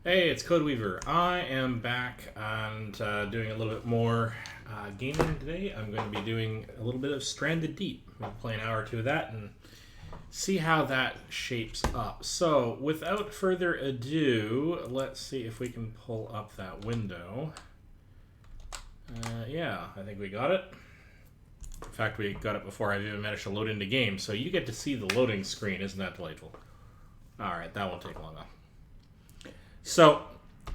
Hey, it's Codeweaver. I am back and doing a little bit more gaming today. I'm going to be doing a little bit of Stranded Deep. I'm going to play an hour or two of that and see how that shapes up. So, without further ado, let's see if we can pull up that window. Yeah, I think we got it. In fact, we got it before I even managed to load into game. So you get to see the loading screen. Isn't that delightful? Alright, that won't take long enough. So,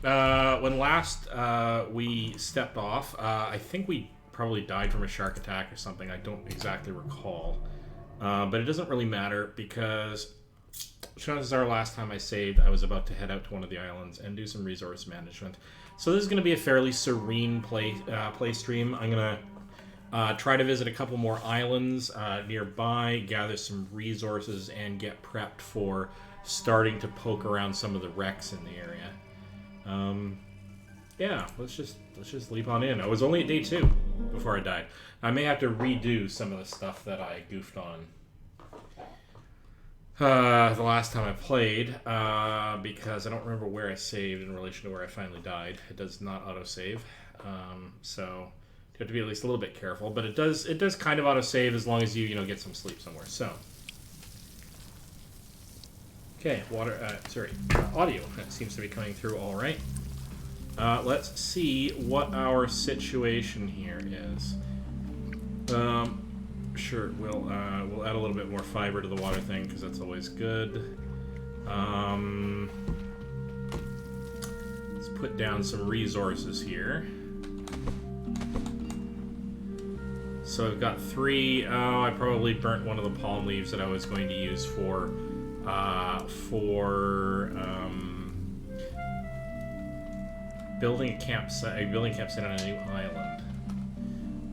when last we stepped off, I think we probably died from a shark attack or something. I don't exactly recall. But it doesn't really matter because chances are last time I saved, I was about to head out to one of the islands and do some resource management. So this is going to be a fairly serene play stream. I'm going to try to visit a couple more islands nearby, gather some resources, and get prepped for starting to poke around some of the wrecks in the area. Yeah, let's just leap on in. I was only at day 2 before I died. I may have to redo some of the stuff that I goofed on the last time I played, because I don't remember where I saved in relation to where I finally died. It does not autosave, so you have to be at least a little bit careful. But it does kind of autosave as long as you get some sleep somewhere. So. Okay, audio seems to be coming through all right. Let's see what our situation here is. Sure, we'll add a little bit more fiber to the water thing because that's always good. Let's put down some resources here. So I've got 3. Oh, I probably burnt one of the palm leaves that I was going to use for building a campsite on a new island.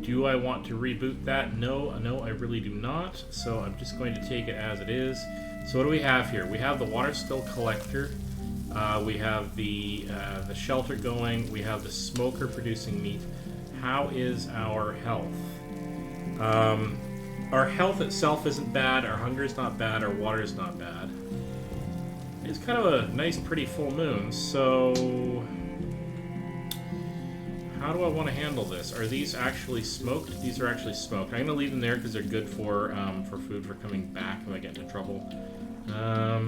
Do I want to reboot that? No, I really do not. So I'm just going to take it as it is. So what do we have here? We have the water still collector. We have the shelter going. We have the smoker producing meat. How is our health? Our health itself isn't bad, our hunger is not bad, our water is not bad. It's kind of a nice, pretty full moon, so how do I want to handle this? Are these actually smoked? These are actually smoked. I'm going to leave them there because they're good for food for coming back if I get into trouble. I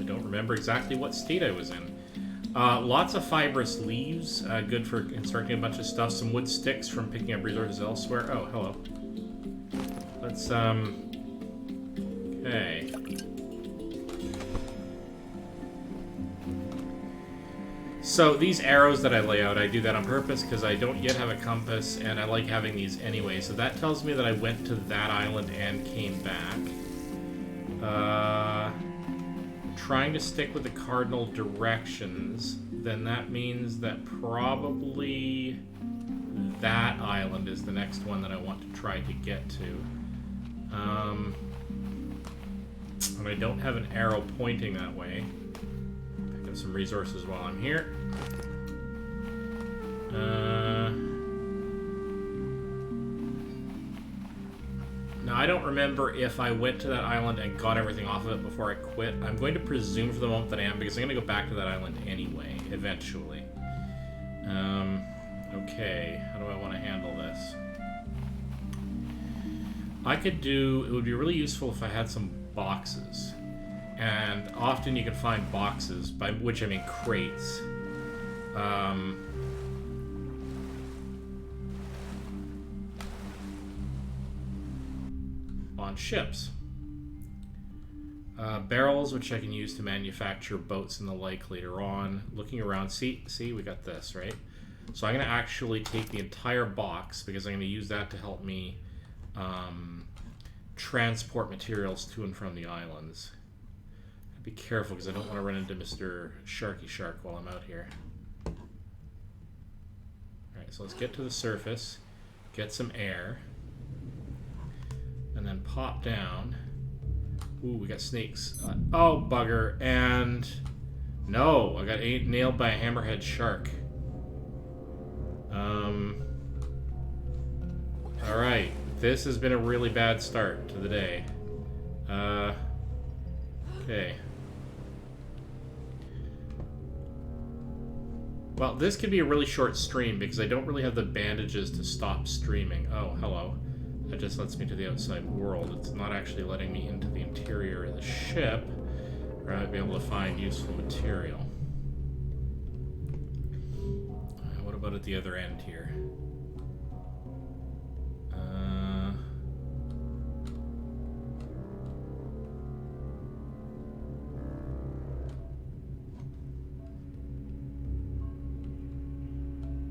don't remember exactly what state I was in. Lots of fibrous leaves, good for constructing a bunch of stuff. Some wood sticks from picking up resources elsewhere. Oh, hello. Let's, okay. So these arrows that I lay out, I do that on purpose because I don't yet have a compass, and I like having these anyway. So that tells me that I went to that island and came back. Trying to stick with the cardinal directions, then that means that probably that island is the next one that I want to try to get to. And I don't have an arrow pointing that way. Pick up some resources while I'm here. Now, I don't remember if I went to that island and got everything off of it before I quit. I'm going to presume for the moment that I am, because I'm going to go back to that island anyway, eventually. Okay, how do I want to handle this? It would be really useful if I had some boxes. And often you can find boxes, by which I mean crates. On ships. Barrels, which I can use to manufacture boats and the like later on. Looking around, see, we got this, right? So I'm going to actually take the entire box, because I'm going to use that to help me transport materials to and from the islands. Be careful, because I don't want to run into Mr. Sharky Shark while I'm out here. Alright, so let's get to the surface, get some air, and then pop down. Ooh, we got snakes. Oh, bugger. And no, I got nailed by a hammerhead shark. Alright, this has been a really bad start to the day. Okay. Well, this could be a really short stream because I don't really have the bandages to stop streaming. Oh, hello. That just lets me to the outside world. It's not actually letting me into the interior of the ship, where I might be able to find useful material. What about at the other end here?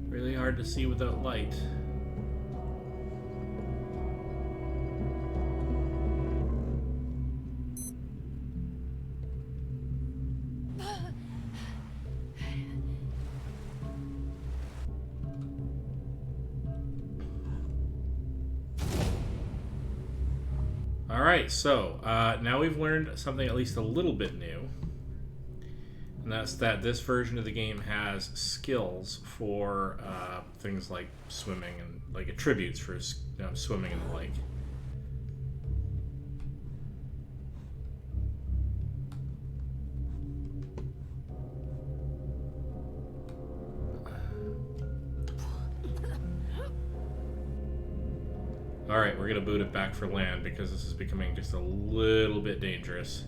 Really hard to see without light. Alright, so now we've learned something at least a little bit new. And that's that this version of the game has skills for things like swimming and like attributes for swimming and the like. Alright, we're going to boot it back for land because this is becoming just a little bit dangerous.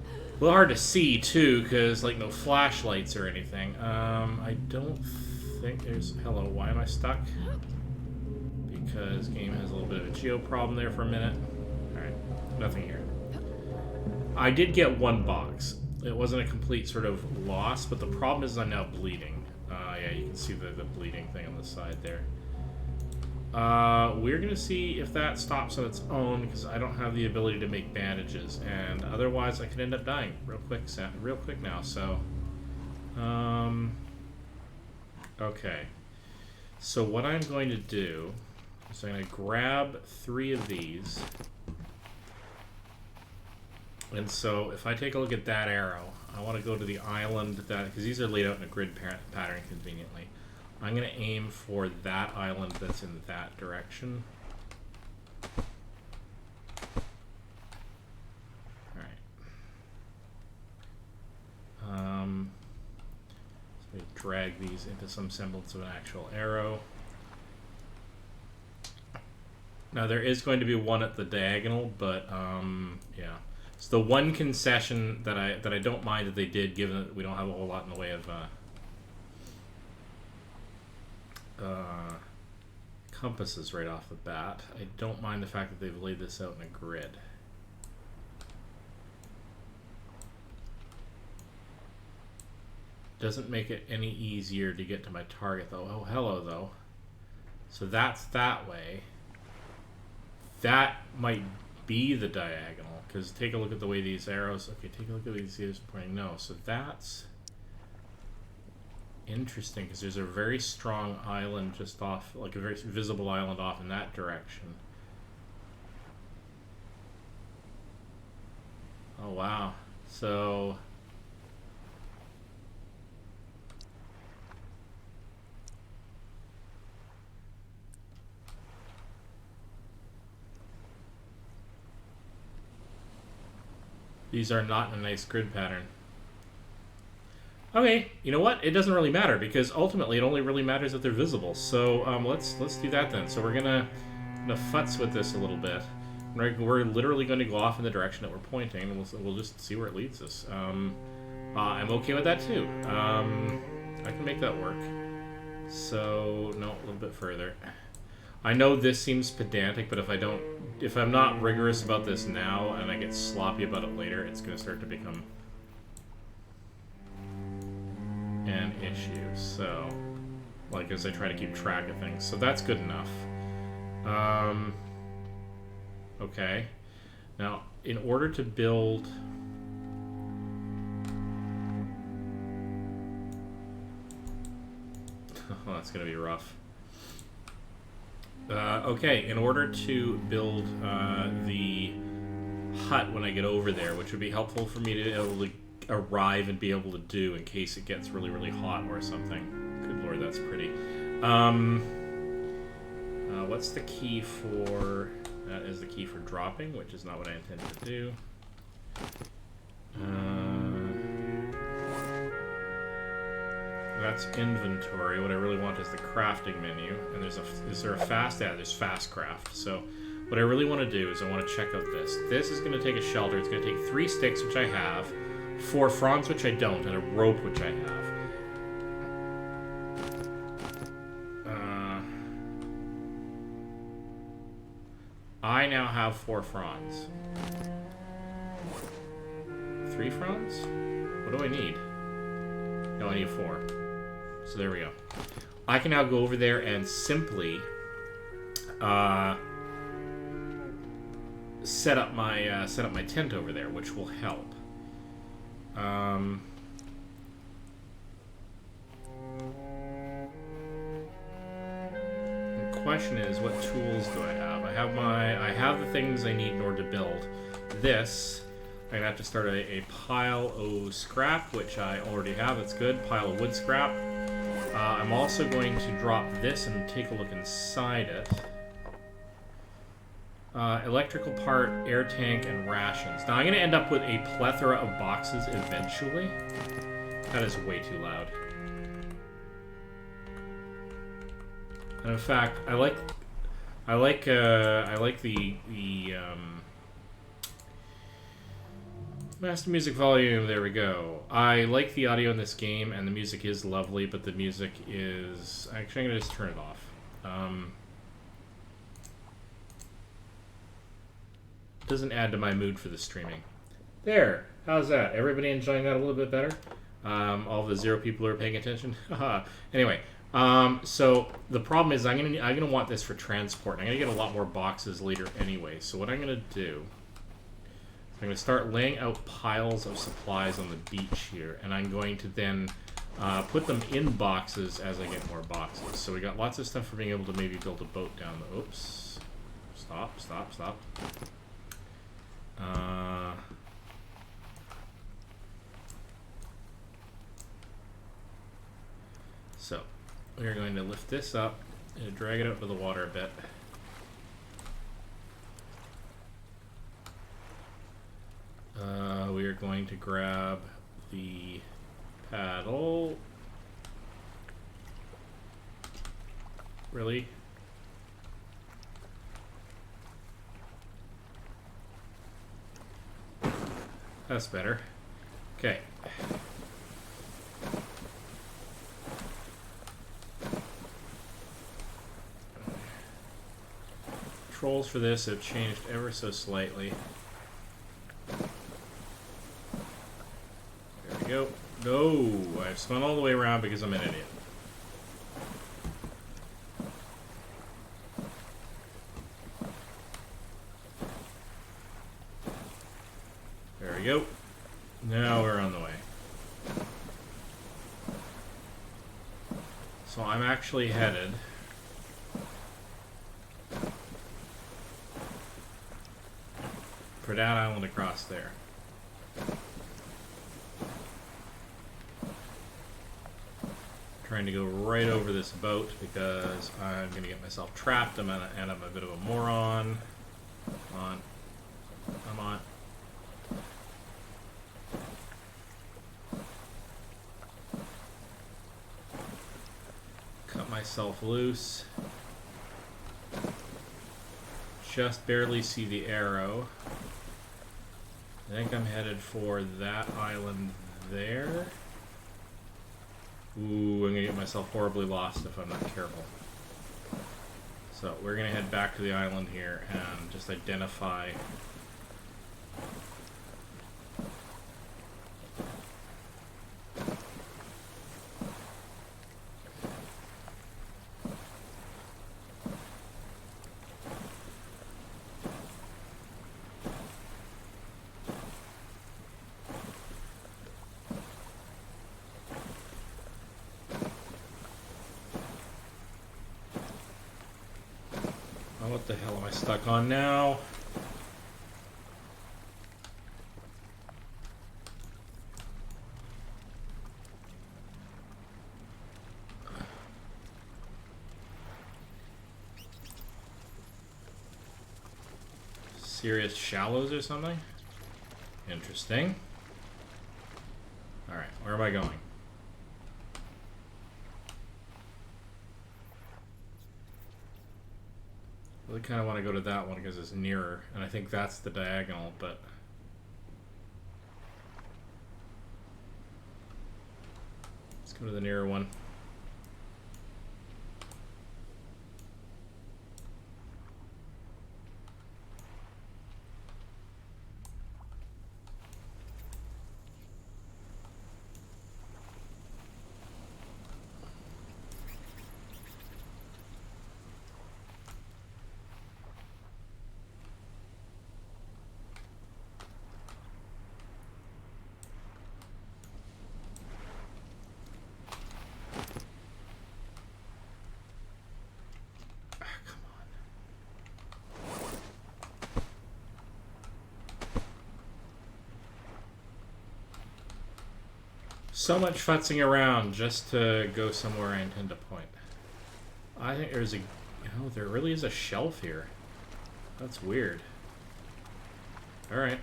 A little hard to see, too, because, like, no flashlights or anything. I don't think there's... Hello, why am I stuck? Because game has a little bit of a geo problem there for a minute. Alright, nothing here. I did get one box. It wasn't a complete sort of loss, but the problem is I'm now bleeding. Yeah, you can see the bleeding thing on the side there. We're going to see if that stops on its own, because I don't have the ability to make bandages, and otherwise I could end up dying real quick now, so... Okay. So what I'm going to do is I'm going to grab 3 of these, and so if I take a look at that arrow, I want to go to the island, because these are laid out in a grid pattern conveniently. I'm going to aim for that island that's in that direction. Alright. So we drag these into some semblance of an actual arrow. Now there is going to be one at the diagonal, but yeah. So the one concession that I don't mind that they did, given that we don't have a whole lot in the way of compasses right off the bat. I don't mind the fact that they've laid this out in a grid. Doesn't make it any easier to get to my target though. Oh, hello though. So that's that way. That might be the diagonal, because take a look at the way these arrows... Okay, take a look at these arrows pointing. No, so that's... interesting, because there's a very strong island just off, like a very visible island off in that direction. Oh wow. So these are not in a nice grid pattern. Okay, you know what? It doesn't really matter, because ultimately it only really matters that they're visible. So let's do that then. So we're gonna futz with this a little bit. We're literally going to go off in the direction that we're pointing, and we'll just see where it leads us. I'm okay with that too. I can make that work. So no, a little bit further. I know this seems pedantic, but if I'm not rigorous about this now and I get sloppy about it later, it's going to start to become an issue. So, like, as I try to keep track of things. So that's good enough. Okay. Now, in order to build... Oh, that's going to be rough. Okay, in order to build the hut when I get over there, which would be helpful for me to be able to arrive and be able to do in case it gets really, really hot or something. Good lord, that's pretty. What's the key for... That is the key for dropping, which is not what I intended to do. That's inventory. What I really want is the crafting menu. And is there a fast? Yeah, there's fast craft. So what I really want to do is I want to check out this. This is going to take a shelter. It's going to take 3 sticks, which I have, 4 fronds, which I don't, and a rope, which I have. I now have 4 fronds. 3 fronds? What do I need? No, I need 4. So there we go. I can now go over there and simply set up my tent over there, which will help. The question is, what tools do I have? I have the things I need in order to build this. I'm gonna have to start a pile of scrap, which I already have. That's good. Pile of wood scrap. I'm also going to drop this and take a look inside it. Electrical part, air tank, and rations. Now I'm going to end up with a plethora of boxes eventually. That is way too loud. And in fact, I like the master music volume. There we go. I like the audio in this game, and the music is lovely, but the music is actually I'm gonna just turn it off. Doesn't add to my mood for the streaming. There. How's that? Everybody enjoying that a little bit better? All the 0 people who are paying attention. Anyway, so the problem is I'm gonna want this for transport. I'm gonna get a lot more boxes later anyway. So what I'm gonna do, I'm gonna start laying out piles of supplies on the beach here, and I'm going to then put them in boxes as I get more boxes. So we got lots of stuff for being able to maybe build a boat down the. Oops. Stop. So we're going to lift this up and drag it out to the water a bit. We are going to grab the paddle. Really? That's better. Okay. Controls for this have changed ever so slightly. There we go. No! I've spun all the way around because I'm an idiot. There we go. Now we're on the way. So I'm actually headed for that island across there. Trying to go right over this boat because I'm going to get myself trapped. And I'm a bit of a moron. Come on. Come on. Cut myself loose. Just barely see the arrow. I think I'm headed for that island there. Ooh, I'm gonna get myself horribly lost if I'm not careful. So we're gonna head back to the island here and just identify. What the hell am I stuck on now? Serious shallows or something? Interesting. Alright, where am I going? I really kind of want to go to that one because it's nearer, and I think that's the diagonal, but... Let's go to the nearer one. So much futzing around just to go somewhere I intend to point. I think there's a... Oh, there really is a shelf here. That's weird. Alright.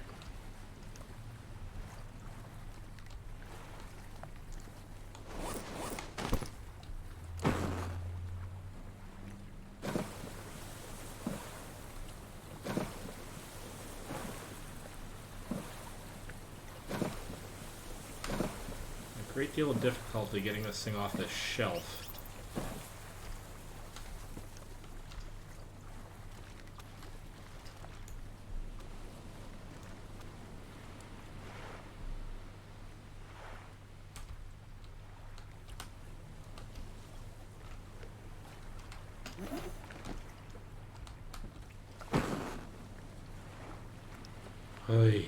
Great deal of difficulty getting this thing off this shelf. Oy.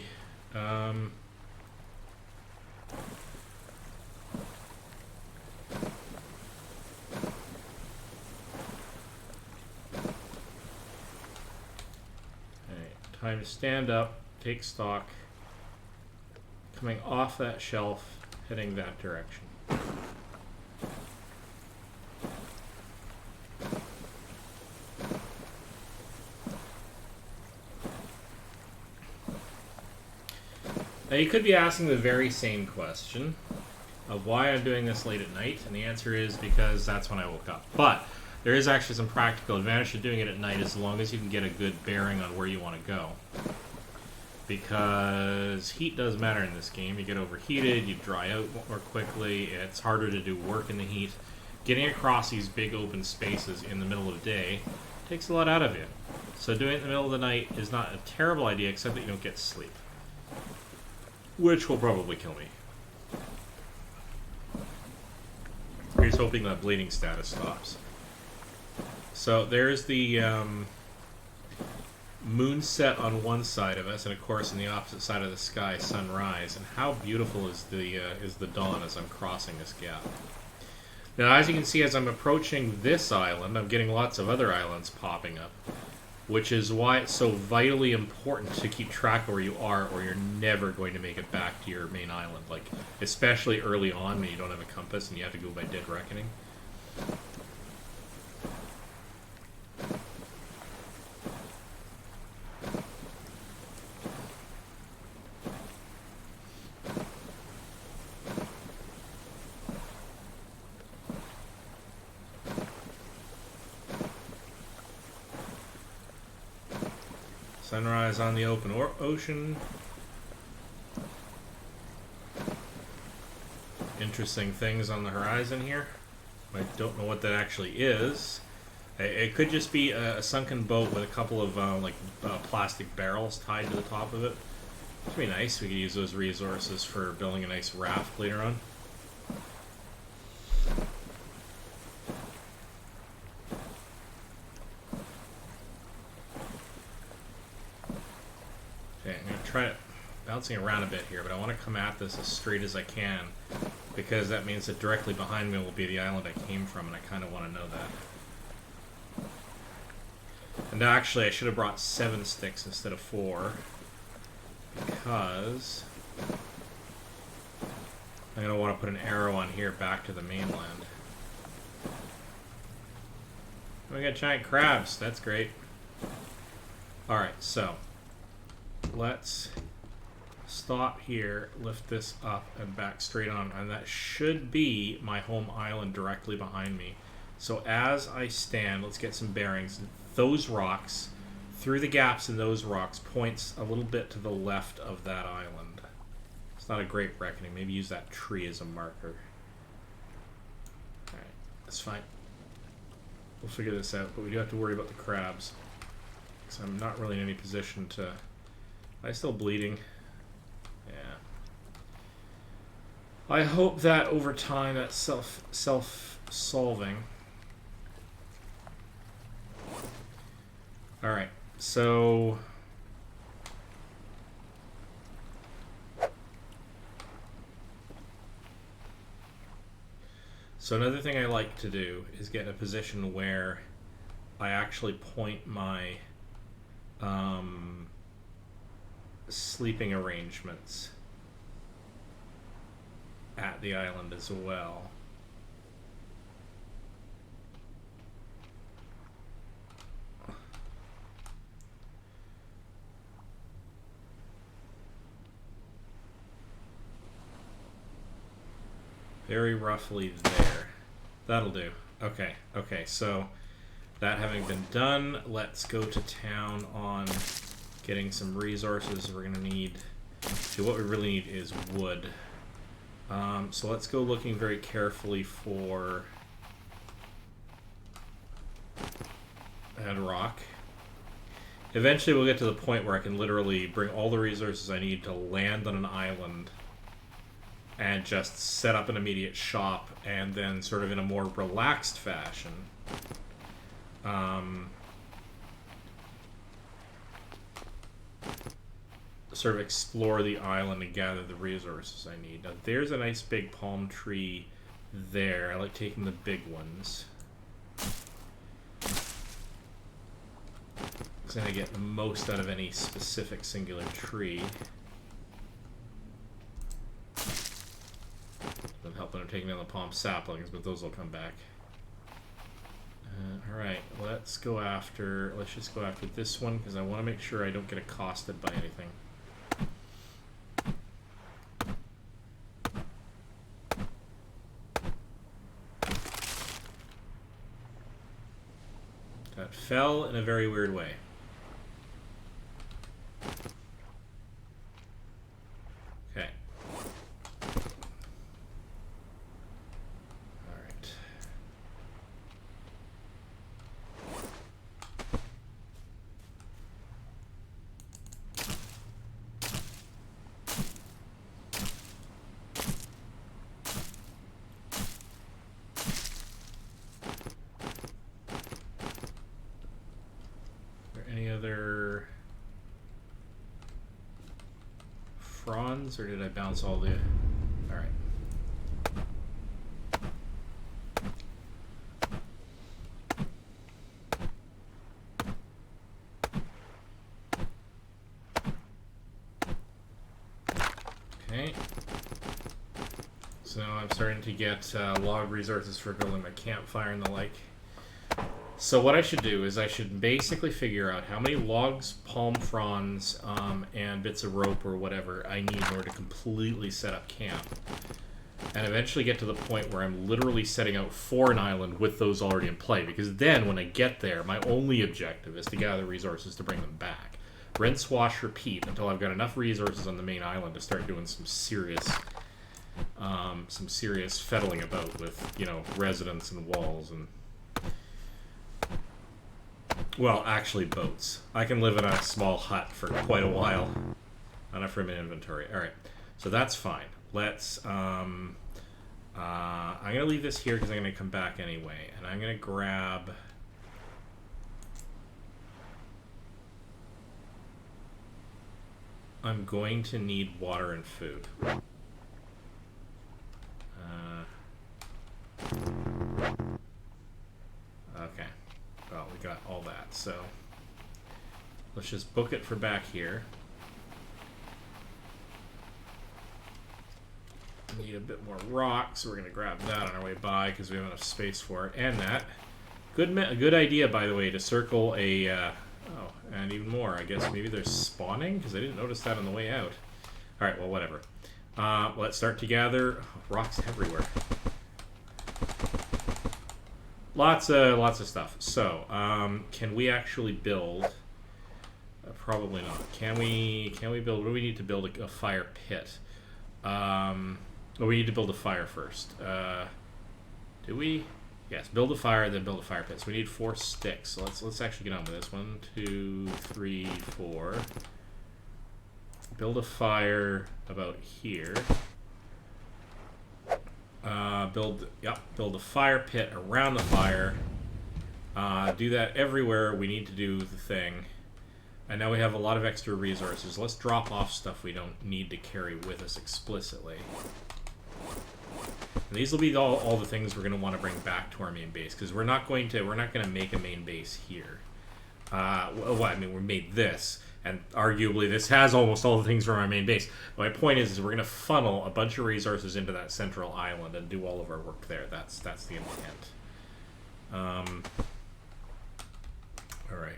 Time to stand up, take stock, coming off that shelf, heading that direction. Now you could be asking the very same question of why I'm doing this late at night, and the answer is because that's when I woke up. But there is actually some practical advantage to doing it at night as long as you can get a good bearing on where you want to go. Because heat does matter in this game. You get overheated, you dry out more quickly, it's harder to do work in the heat. Getting across these big open spaces in the middle of the day takes a lot out of you. So doing it in the middle of the night is not a terrible idea, except that you don't get sleep. Which will probably kill me. Here's hoping that bleeding status stops. So there's the moon set on one side of us, and of course on the opposite side of the sky, sunrise. And how beautiful is the dawn as I'm crossing this gap. Now, as you can see, as I'm approaching this island, I'm getting lots of other islands popping up, which is why it's so vitally important to keep track of where you are, or you're never going to make it back to your main island. Like, especially early on when you don't have a compass and you have to go by dead reckoning. Sunrise on the open ocean. Interesting things on the horizon here. I don't know what that actually is. It could just be a sunken boat with a couple of plastic barrels tied to the top of it. It'd be nice. We could use those resources for building a nice raft later on. Okay, I'm going to try bouncing around a bit here, but I want to come at this as straight as I can, because that means that directly behind me will be the island I came from, and I kind of want to know that. And actually, I should have brought 7 sticks instead of 4, because I'm going to want to put an arrow on here back to the mainland. We got giant crabs. That's great. Alright, so let's stop here, lift this up, and back straight on. And that should be my home island directly behind me. So as I stand, let's get some bearings. those rocks, through the gaps in those rocks, points a little bit to the left of that island. It's not a great reckoning. Maybe use that tree as a marker. Alright, that's fine. We'll figure this out, but we do have to worry about the crabs. Because I'm not really in any position to... Am I still bleeding? Yeah. I hope that over time that's self-solving. Alright, so... So another thing I like to do is get in a position where I actually point my sleeping arrangements at the island as well. Very roughly there. That'll do. Okay, okay, so that having been done, let's go to town on getting some resources. We're gonna need... See, what we really need is wood. So let's go looking very carefully for bedrock. Eventually we'll get to the point where I can literally bring all the resources I need to land on an island and just set up an immediate shop, and then sort of in a more relaxed fashion sort of explore the island and gather the resources I need. Now there's a nice big palm tree there. I like taking the big ones. Because then I get the most out of any specific singular tree. Doesn't help that I'm taking down the palm saplings, but those will come back. Alright, let's just go after this one, because I want to make sure I don't get accosted by anything. That fell in a very weird way. Okay. Alright. Any other fronds, or did I bounce all the... Alright. Okay. So now I'm starting to get log resources for building my campfire and the like. So what I should do is I should basically figure out how many logs, palm fronds, and bits of rope or whatever I need in order to completely set up camp. And eventually get to the point where I'm literally setting out for an island with those already in play. Because then when I get there, my only objective is to gather resources to bring them back. Rinse, wash, repeat until I've got enough resources on the main island to start doing some serious fettling about with, you know, residents and walls and... Well, actually boats. I can live in a small hut for quite a while. Not enough room in inventory. Alright, so that's fine. Let's, I'm going to leave this here because I'm going to come back anyway. And I'm going to grab... I'm going to need water and food. Okay. Well, we got all that, so let's just book it for back here. Need a bit more rock, so we're going to grab that on our way by because we have enough space for it. And that. Good idea, by the way, to circle a... oh, and even more. I guess maybe they're spawning because I didn't notice that on the way out. Alright, well, whatever. Let's start to gather. Oh, rocks everywhere. Lots of stuff. So, can we actually build? Probably not. Can we build? What do we need to build? A fire pit. Oh, we need to build a fire first. Do we? Yes. Build a fire, then build a fire pit. So we need 4 sticks. So let's actually get on with this. 1, 2, 3, 4. Build a fire about here. Build a fire pit around the fire. Do that everywhere we need to do the thing. And now we have a lot of extra resources. Let's drop off stuff we don't need to carry with us explicitly. And these will be all the things we're going to want to bring back to our main base, because we're not going to make a main base here. Well, I mean, we made this, and arguably this has almost all the things from our main base. My point is we're going to funnel a bunch of resources into that central island and do all of our work there. That's the intent. All right.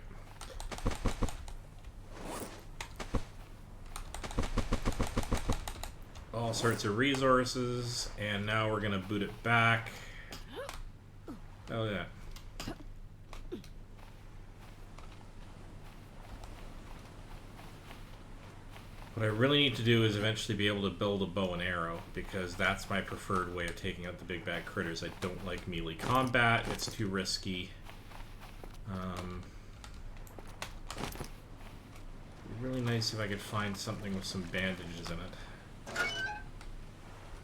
All sorts of resources, and now we're going to boot it back. Oh, yeah. What I really need to do is eventually be able to build a bow and arrow, because that's my preferred way of taking out the big bad critters. I don't like melee combat. It's too risky. It'd be really nice if I could find something with some bandages in it. I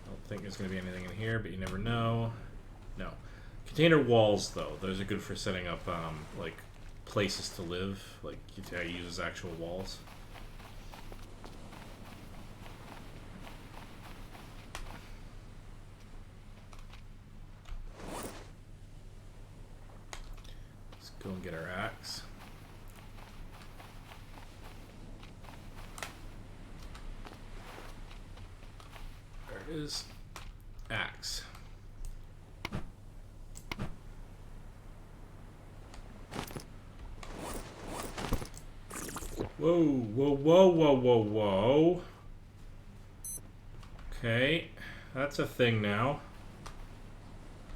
don't think there's going to be anything in here, but you never know. No. Container walls, though. Those are good for setting up, like, places to live. Like, you use as actual walls. Let's go and get our axe. There it is. Axe. Whoa, whoa, whoa, whoa, whoa, whoa. Okay, that's a thing now.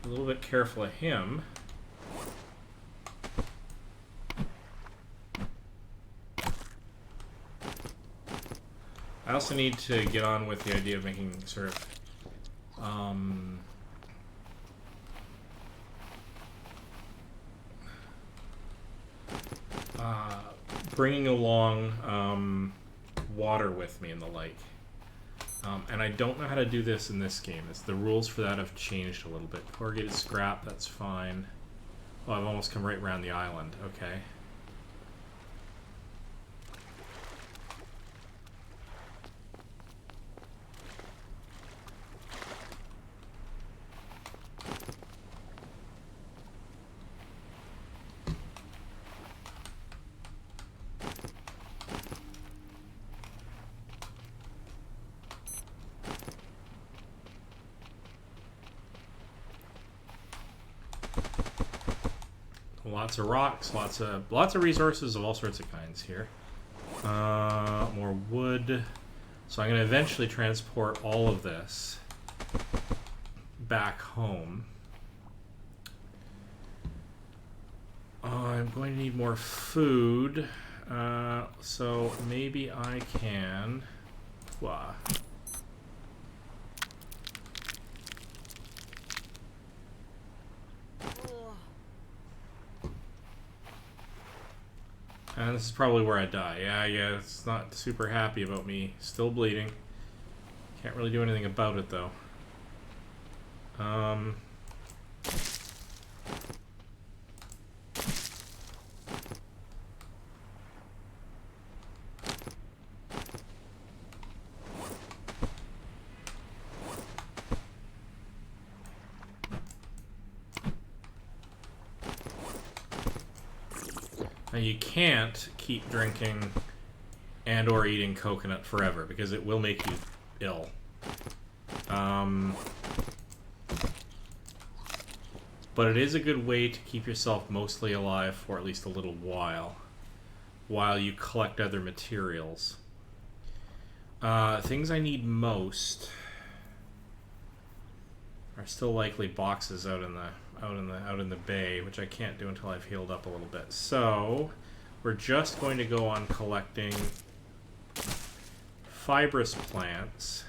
A little bit careful of him. I also need to get on with the idea of making sort of bringing along water with me and the like. And I don't know how to do this in this game. The rules for that have changed a little bit. Corrugated scrap, that's fine. Oh, I've almost come right around the island. Okay. Lots of rocks, lots of resources of all sorts of kinds here. More wood. So I'm going to eventually transport all of this back home. I'm going to need more food. So maybe I can... Wow. And this is probably where I die. Yeah, it's not super happy about me still bleeding. Can't really do anything about it, though. Now you can't keep drinking and or eating coconut forever, because it will make you ill. But it is a good way to keep yourself mostly alive for at least a little while you collect other materials. Things I need most are still likely boxes out in the out in the bay, which I can't do until I've healed up a little bit. So we're just going to go on collecting fibrous plants.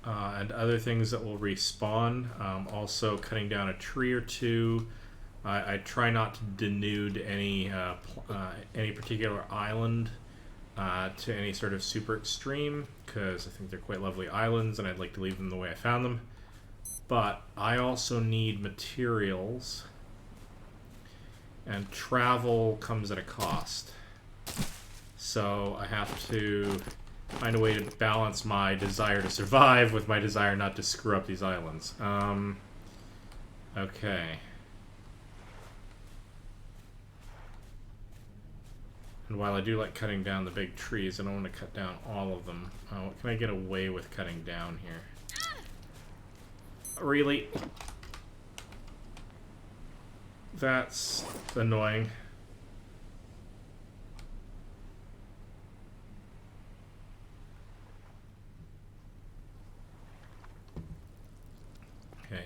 And other things that will respawn. Also cutting down a tree or two. I try not to denude any particular island to any sort of super extreme, because I think they're quite lovely islands and I'd like to leave them the way I found them. But I also need materials, and travel comes at a cost. So I have to find a way to balance my desire to survive with my desire not to screw up these islands. Okay. And while I do like cutting down the big trees, I don't want to cut down all of them. What can I get away with cutting down here? Really? That's annoying. Okay.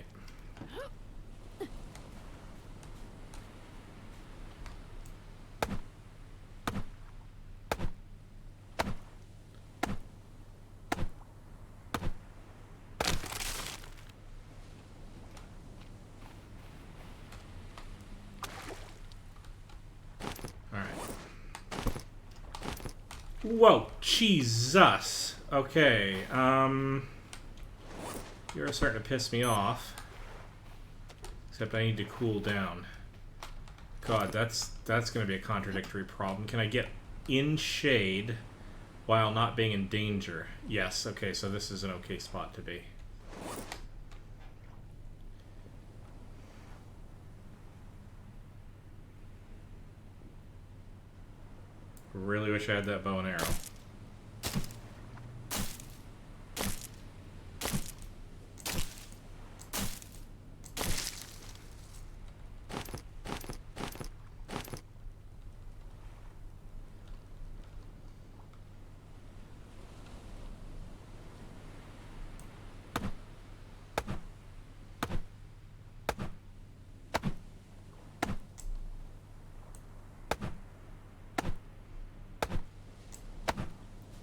Whoa, Jesus. Okay, you're starting to piss me off. Except I need to cool down. God, that's going to be a contradictory problem. Can I get in shade while not being in danger? Yes, okay, so this is an okay spot to be. Really wish I had that bow and arrow.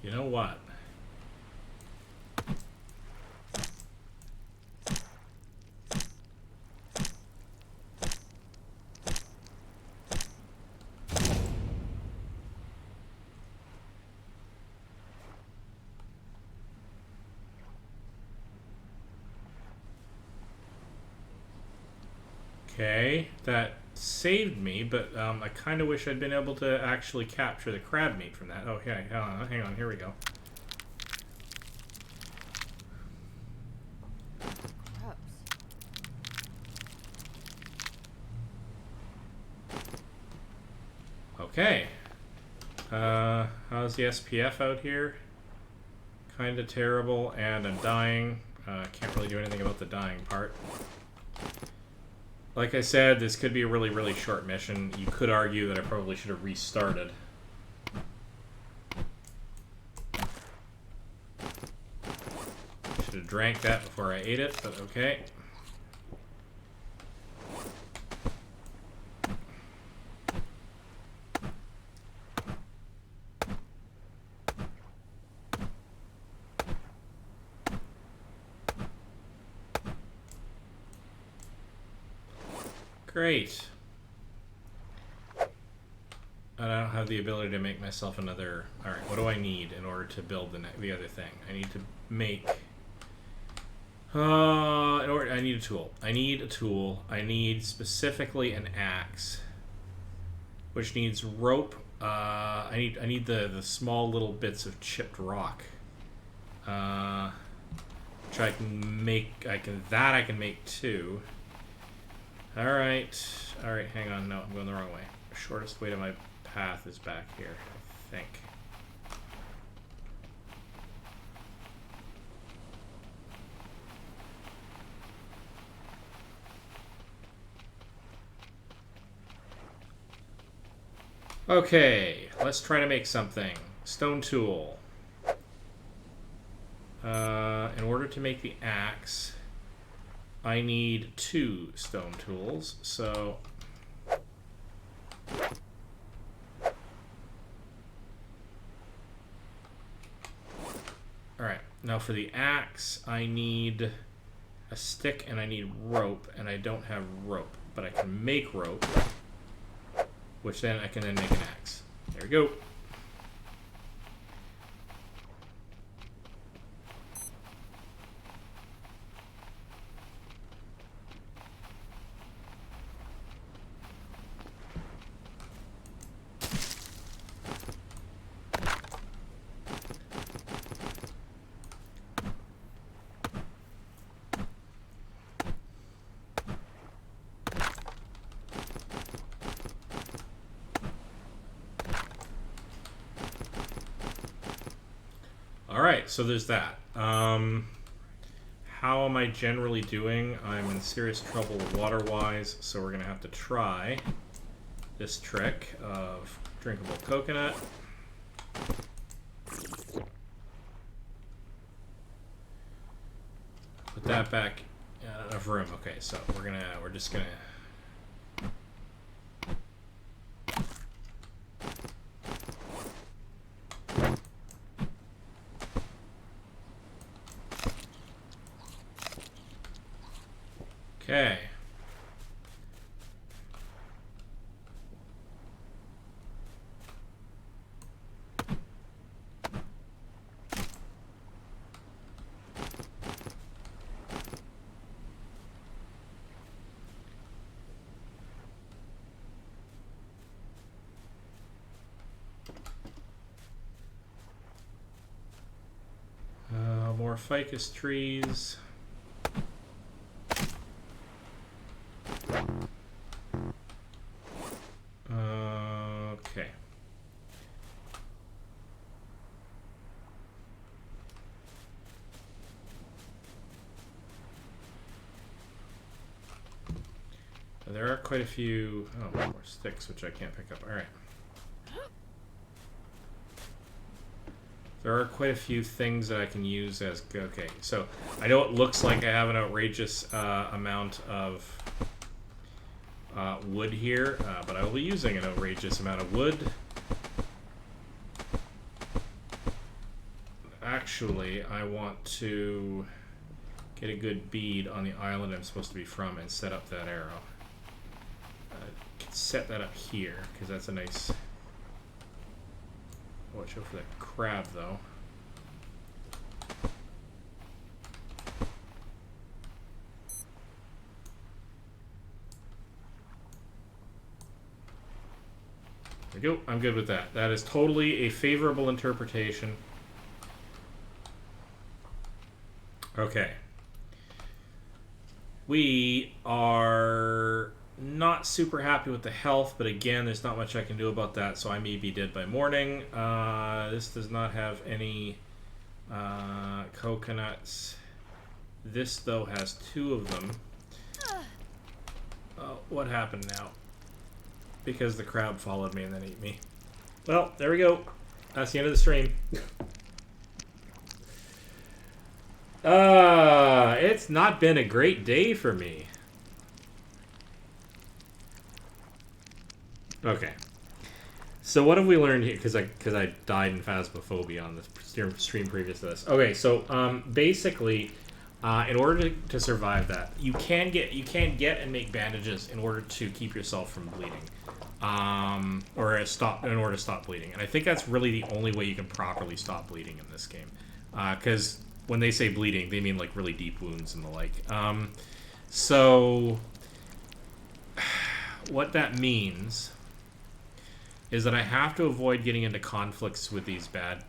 You know what? Okay, that saved me, but I kind of wish I'd been able to actually capture the crab meat from that. Oh, yeah, hang on, here we go. Gross. Okay. How's the SPF out here? Kind of terrible, and I'm dying. Can't really do anything about the dying part. Like I said, this could be a really, really short mission. You could argue that I probably should have restarted. Should have drank that before I ate it, but okay. Great. And I don't have the ability to make myself another... Alright, what do I need in order to build the other thing? I need to make... I need a tool. I need a tool. I need specifically an axe, which needs rope. I need the small little bits of chipped rock, which I can make. I can make too. All right, hang on. No, I'm going the wrong way. The shortest way to my path is back here, I think. Okay, let's try to make something. Stone tool. In order to make the axe, I need 2 stone tools, so... Alright, now for the axe, I need a stick and I need rope, and I don't have rope, but I can make rope, which then I can then make an axe. There we go. Alright, so there's that. How am I generally doing? I'm in serious trouble water-wise, so we're going to have to try this trick of drinkable coconut. Put that back. Not enough room. Okay, so we're just gonna. Okay. More ficus trees. Okay. There are quite a few, more sticks, which I can't pick up. All right. There are quite a few things that I can use as... Okay, so I know it looks like I have an outrageous amount of wood here, but I will be using an outrageous amount of wood. Actually, I want to get a good bead on the island I'm supposed to be from and set up that arrow. Set that up here, because that's a nice... Watch out for that crab, though. There we go. I'm good with that. That is totally a favorable interpretation. Okay. We are not super happy with the health, but again, there's not much I can do about that, so I may be dead by morning. This does not have any coconuts. This, though, has 2 of them. What happened now? Because the crab followed me and then ate me. Well, there we go. That's the end of the stream. It's not been a great day for me. Okay. So what have we learned here? Because I died in Phasmophobia on the stream previous to this. Okay, so basically, in order to survive that, you can get and make bandages in order to keep yourself from bleeding, or in order to stop bleeding. And I think that's really the only way you can properly stop bleeding in this game, because when they say bleeding, they mean like really deep wounds and the like. So what that means is that I have to avoid getting into conflicts with these bad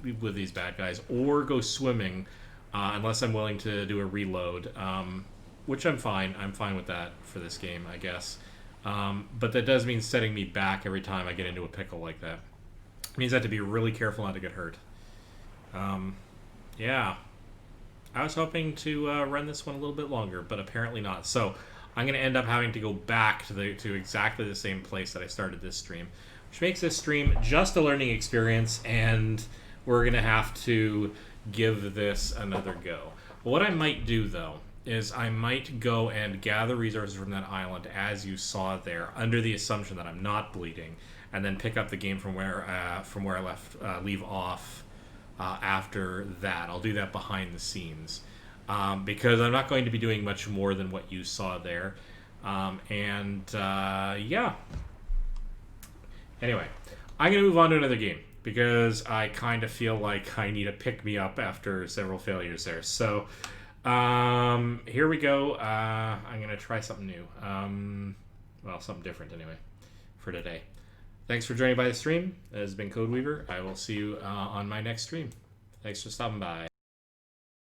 guys, or go swimming, unless I'm willing to do a reload, which I'm fine. I'm fine with that for this game, I guess. But that does mean setting me back every time I get into a pickle like that. It means I have to be really careful not to get hurt. Yeah. I was hoping to run this one a little bit longer, but apparently not. So I'm going to end up having to go back to exactly the same place that I started this stream, which which makes this stream just a learning experience, and we're going to have to give this another go. What I might do, though, is I might go and gather resources from that island as you saw there, under the assumption that I'm not bleeding, and then pick up the game from where I leave off after that. I'll do that behind the scenes. Because I'm not going to be doing much more than what you saw there. Yeah. Anyway, I'm going to move on to another game because I kind of feel like I need a pick-me-up after several failures there. So, here we go. I'm going to try something new. Well, something different anyway for today. Thanks for joining by the stream. This has been Code Weaver. I will see you on my next stream. Thanks for stopping by.